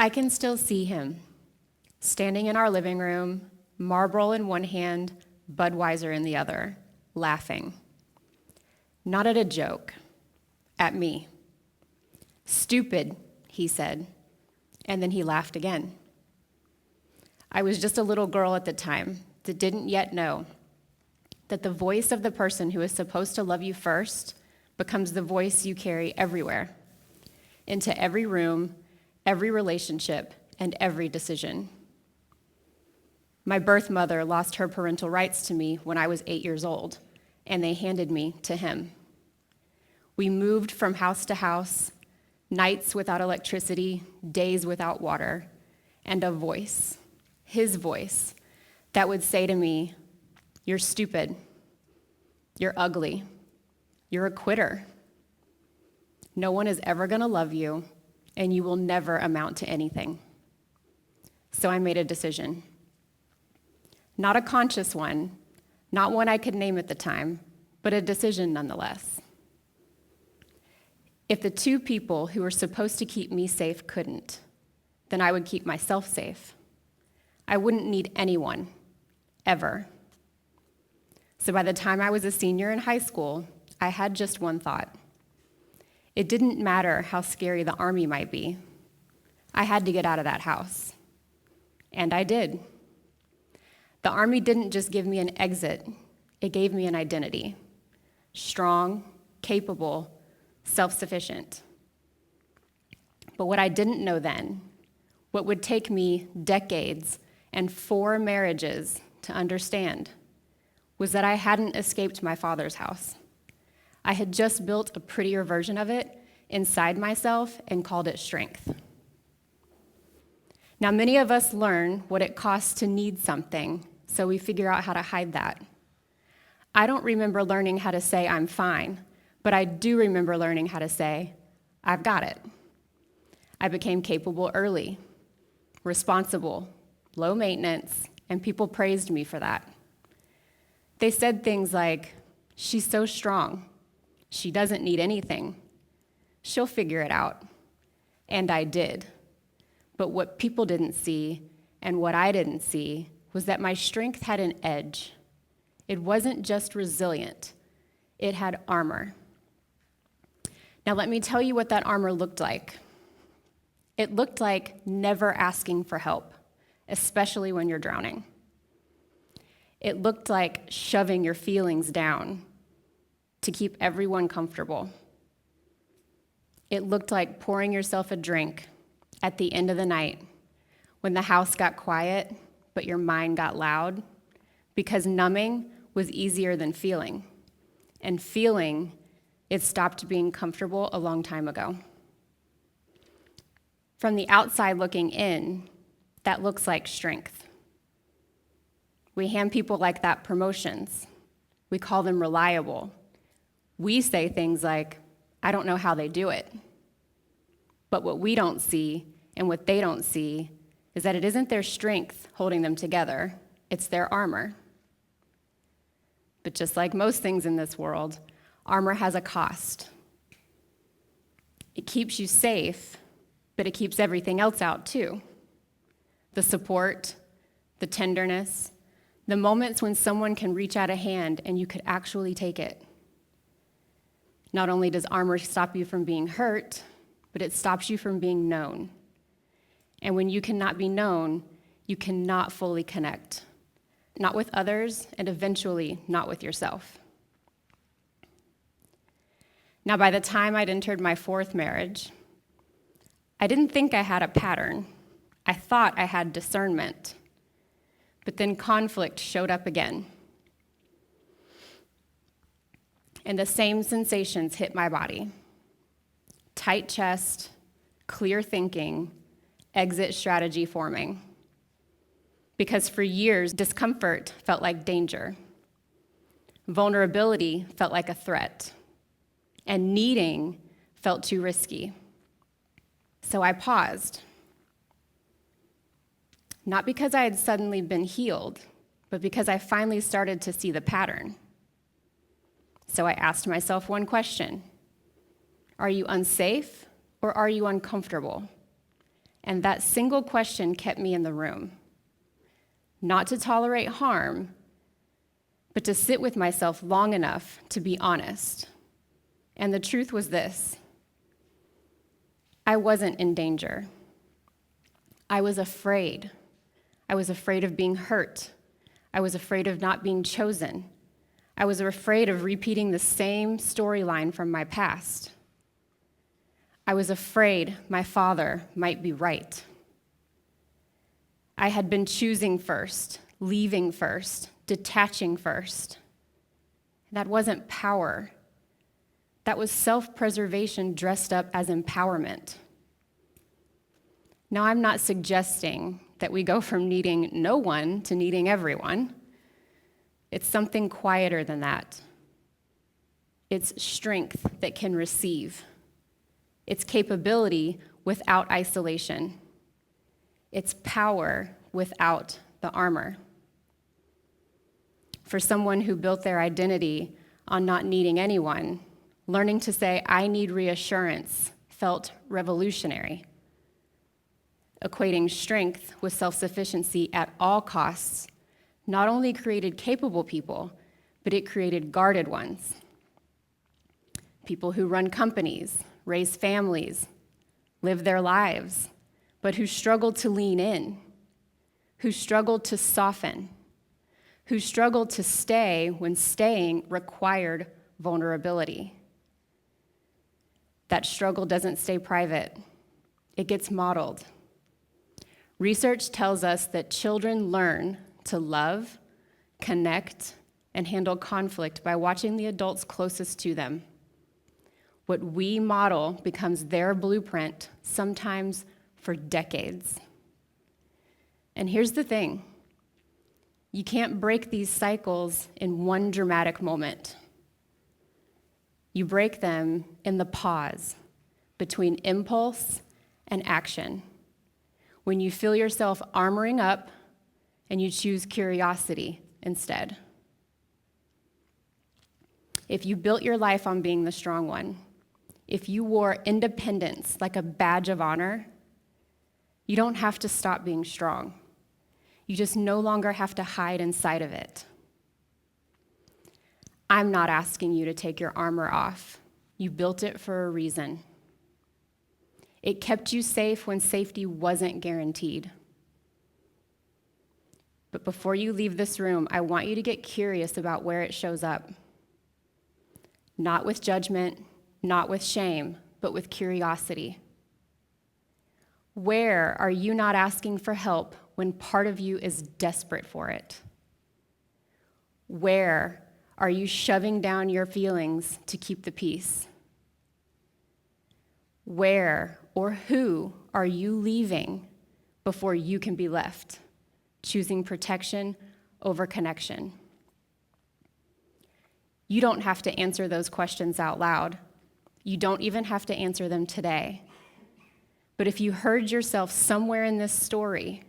I can still see him, standing in our living room, Marlboro in one hand, Budweiser in the other, laughing. Not at a joke, at me. "Stupid," he said, and then he laughed again. I was just a little girl at the time that didn't yet know that the voice of the person who is supposed to love you first becomes the voice you carry everywhere, into every room, every relationship, and every decision. My birth mother lost her parental rights to me when I was 8 years old, and they handed me to him. We moved from house to house, nights without electricity, days without water, and a voice, his voice, that would say to me, "You're stupid. You're ugly. You're a quitter. No one is ever going to love you, and you will never amount to anything." So I made a decision. Not a conscious one, not one I could name at the time, but a decision nonetheless. If the two people who were supposed to keep me safe couldn't, then I would keep myself safe. I wouldn't need anyone, ever. So by the time I was a senior in high school, I had just one thought. It didn't matter how scary the army might be. I had to get out of that house. And I did. The army didn't just give me an exit, it gave me an identity. Strong, capable, self-sufficient. But what I didn't know then, what would take me decades and 4 marriages to understand, was that I hadn't escaped my father's house. I had just built a prettier version of it inside myself and called it strength. Now, many of us learn what it costs to need something, so we figure out how to hide that. I don't remember learning how to say I'm fine, but I do remember learning how to say, I've got it. I became capable early, responsible, low maintenance, and people praised me for that. They said things like, "She's so strong. She doesn't need anything. She'll figure it out." And I did. But what people didn't see, and what I didn't see, was that my strength had an edge. It wasn't just resilient. It had armor. Now let me tell you what that armor looked like. It looked like never asking for help, especially when you're drowning. It looked like shoving your feelings down to keep everyone comfortable. It looked like pouring yourself a drink at the end of the night when the house got quiet, but your mind got loud, because numbing was easier than feeling. And feeling, it stopped being comfortable a long time ago. From the outside looking in, that looks like strength. We hand people like that promotions. We call them reliable. We say things like, "I don't know how they do it." But what we don't see and what they don't see is that it isn't their strength holding them together, it's their armor. But just like most things in this world, armor has a cost. It keeps you safe, but it keeps everything else out too. The support, the tenderness, the moments when someone can reach out a hand and you could actually take it. Not only does armor stop you from being hurt, but it stops you from being known. And when you cannot be known, you cannot fully connect, not with others, and eventually not with yourself. Now, by the time I'd entered my 4th marriage, I didn't think I had a pattern. I thought I had discernment. But then conflict showed up again. And the same sensations hit my body. Tight chest, clear thinking, exit strategy forming. Because for years, discomfort felt like danger. Vulnerability felt like a threat. And needing felt too risky. So I paused. Not because I had suddenly been healed, but because I finally started to see the pattern. So I asked myself one question. Are you unsafe or are you uncomfortable? And that single question kept me in the room. Not to tolerate harm, but to sit with myself long enough to be honest. And the truth was this: I wasn't in danger. I was afraid. I was afraid of being hurt. I was afraid of not being chosen. I was afraid of repeating the same storyline from my past. I was afraid my father might be right. I had been choosing first, leaving first, detaching first. That wasn't power. That was self-preservation dressed up as empowerment. Now, I'm not suggesting that we go from needing no one to needing everyone. It's something quieter than that. It's strength that can receive. It's capability without isolation. It's power without the armor. For someone who built their identity on not needing anyone, learning to say, I need reassurance, felt revolutionary. Equating strength with self-sufficiency at all costs not only created capable people, but it created guarded ones. People who run companies, raise families, live their lives, but who struggled to lean in, who struggled to soften, who struggled to stay when staying required vulnerability. That struggle doesn't stay private. It gets modeled. Research tells us that children learn to love, connect, and handle conflict by watching the adults closest to them. What we model becomes their blueprint, sometimes for decades. And here's the thing: you can't break these cycles in one dramatic moment. You break them in the pause between impulse and action, when you feel yourself armoring up and you choose curiosity instead. If you built your life on being the strong one, if you wore independence like a badge of honor, you don't have to stop being strong. You just no longer have to hide inside of it. I'm not asking you to take your armor off. You built it for a reason. It kept you safe when safety wasn't guaranteed. But before you leave this room, I want you to get curious about where it shows up. Not with judgment, not with shame, but with curiosity. Where are you not asking for help when part of you is desperate for it? Where are you shoving down your feelings to keep the peace? Where or who are you leaving before you can be left, choosing protection over connection? You don't have to answer those questions out loud. You don't even have to answer them today. But if you heard yourself somewhere in this story,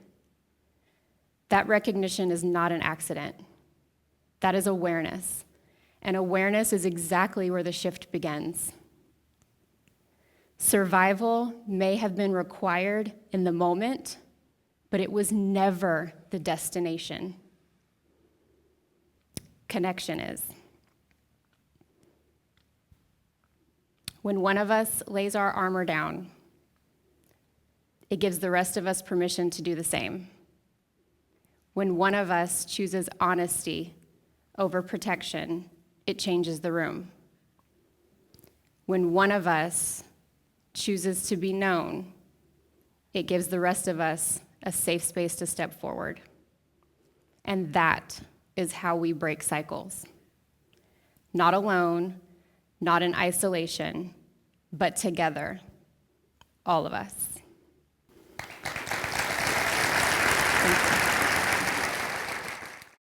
that recognition is not an accident. That is awareness. And awareness is exactly where the shift begins. Survival may have been required in the moment, but it was never the destination. Connection is. When one of us lays our armor down, it gives the rest of us permission to do the same. When one of us chooses honesty over protection, it changes the room. When one of us chooses to be known, it gives the rest of us a safe space to step forward. And that is how we break cycles. Not alone, not in isolation, but together, all of us. Thank you.